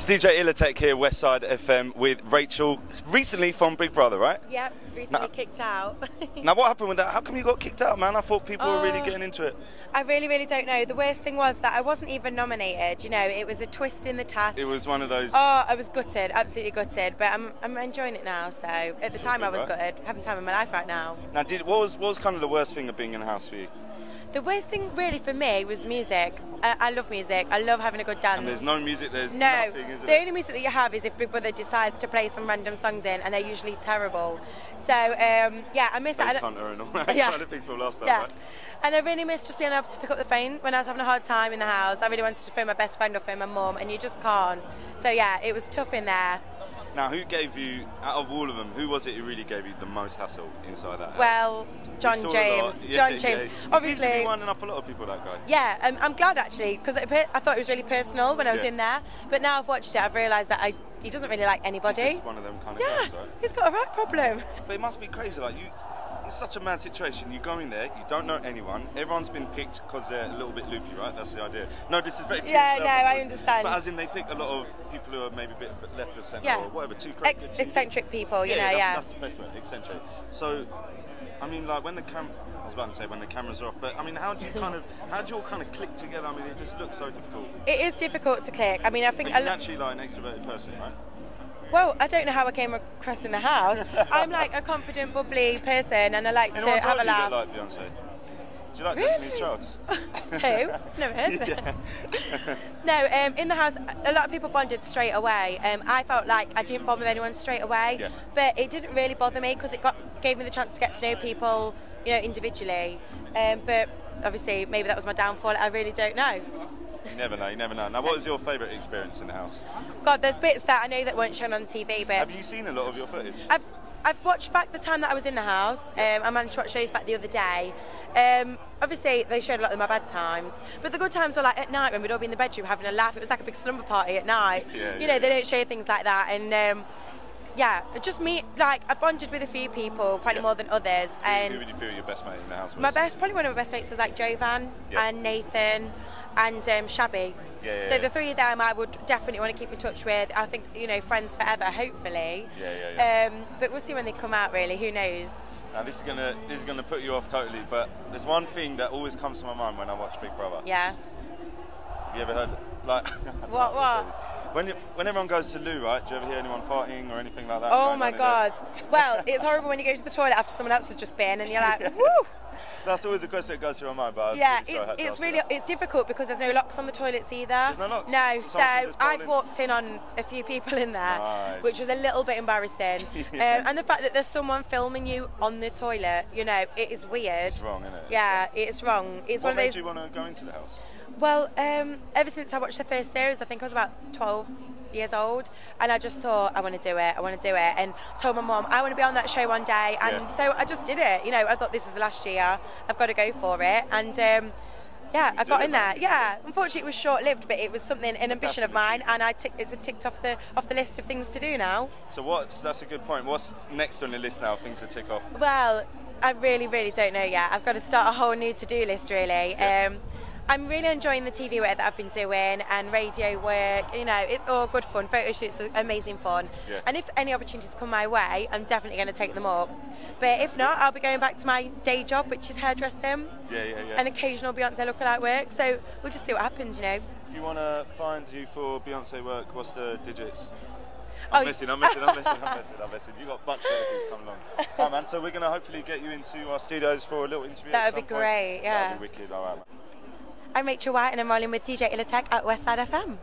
DJ Illatek here, Westside FM, with Rachel, recently from Big Brother, right? Yep, recently kicked out. Now, what happened with that? How come you got kicked out, man? I thought people were really getting into it. I really don't know. The worst thing was that I wasn't even nominated. You know, it was a twist in the task. It was one of those. Oh, I was gutted, absolutely gutted. But I'm enjoying it now. So at the time, I was gutted. Having the time of my life right now. Now, what was kind of the worst thing of being in the house for you? The worst thing really for me was music. I love music. I love having a good dance. And there's no music, there's nothing, is it? The only music that you have is if Big Brother decides to play some random songs in, and they're usually terrible. So, yeah, I miss that. Face Hunter and all that kind of thing from last time, right? And I really miss just being able to pick up the phone when I was having a hard time in the house. I really wanted to phone my best friend or phone my mum, and you just can't. So, yeah, it was tough in there. Now, who gave you, out of all of them, who was it who really gave you the most hassle inside that house? Well, John James. John James. Obviously. He seems to be winding up a lot of people, that guy. Yeah, I'm glad actually, because I thought it was really personal when I was in there. But now I've watched it, I've realised that he doesn't really like anybody. He's just one of them kind of guys, right? He's got a right problem. But it must be crazy, like it's such a mad situation. You go in there, you don't know anyone. Everyone's been picked because they're a little bit loopy, right? That's the idea. No disrespect to yourself, no, I understand. But as in, they pick a lot of people who are maybe a bit left of centre or whatever, too crazy. Eccentric people, you know, that's the best word, eccentric. So, I mean, like when the I was about to say when the cameras are off, but I mean, how do you all kind of click together? I mean, it just looks so difficult. It is difficult to click. I mean, I think. But you're naturally like an extroverted person, right? Well, I don't know how I came across in the house. I'm like a confident, bubbly person, and I like to have a laugh. Like Beyonce? Do you like Destiny's Child? Who? Never heard. No, in the house, a lot of people bonded straight away. I felt like I didn't bond with anyone straight away, but it didn't really bother me because it gave me the chance to get to know people, you know, individually. But obviously, maybe that was my downfall. I really don't know. You never know, you never know. Now, what was your favourite experience in the house? God, there's bits that I know that weren't shown on TV, but... Have you seen a lot of your footage? I've watched back the time that I was in the house. I managed to watch shows back the other day. Obviously, they showed a lot of my bad times, but the good times were like at night when we'd all be in the bedroom having a laugh. It was like a big slumber party at night. You know, they don't show things like that, and yeah, just me. Like I bonded with a few people, probably more than others. And who would you feel your best mate in the house was? Probably one of my best mates was like Jovan and Nathan and Shabby. So the three of them I would definitely want to keep in touch with. I think, you know, friends forever, hopefully. But we'll see when they come out, really. Who knows? Now this is gonna put you off totally, but there's one thing that always comes to my mind when I watch Big Brother. Yeah. Have you ever heard like what? When everyone goes to loo, right? Do you ever hear anyone farting or anything like that? Oh my God! Well, it's horrible when you go to the toilet after someone else has just been, and you're like, woo! That's always a question that goes through my mind, but it's difficult because there's no locks on the toilets either. There's no locks? No, so I've walked in on a few people in there, which was a little bit embarrassing. And the fact that there's someone filming you on the toilet, you know, it is weird. It's wrong, isn't it? Yeah, it's wrong. It's what one of those. Made you want to go into the house? Well, ever since I watched the first series, I think I was about 12 years old, and I just thought, I want to do it, and I told my mum, I want to be on that show one day, and so I just did it. You know, I thought this is the last year, I've got to go for it, and I got in there. Yeah, unfortunately it was short-lived, but it was an ambition of mine, and it's ticked off the list of things to do now. So that's a good point. What's next on the list now, things to tick off? Well, I really don't know yet. I've got to start a whole new to-do list, really. I'm really enjoying the TV work that I've been doing and radio work. You know, it's all good fun. Photo shoots are amazing fun. And if any opportunities come my way, I'm definitely going to take them up. But if not, I'll be going back to my day job, which is hairdressing. And occasional Beyonce lookalike work. So we'll just see what happens, you know. If you want to find you for Beyonce work, what's the digits? I'm messing. You've got a bunch of things coming along. Right, man, so we're going to hopefully get you into our studios for a little interview. That would be great, yeah. That would be wicked, all right, man. I'm Rachel White, and I'm rolling with DJ Illatek at Westside FM.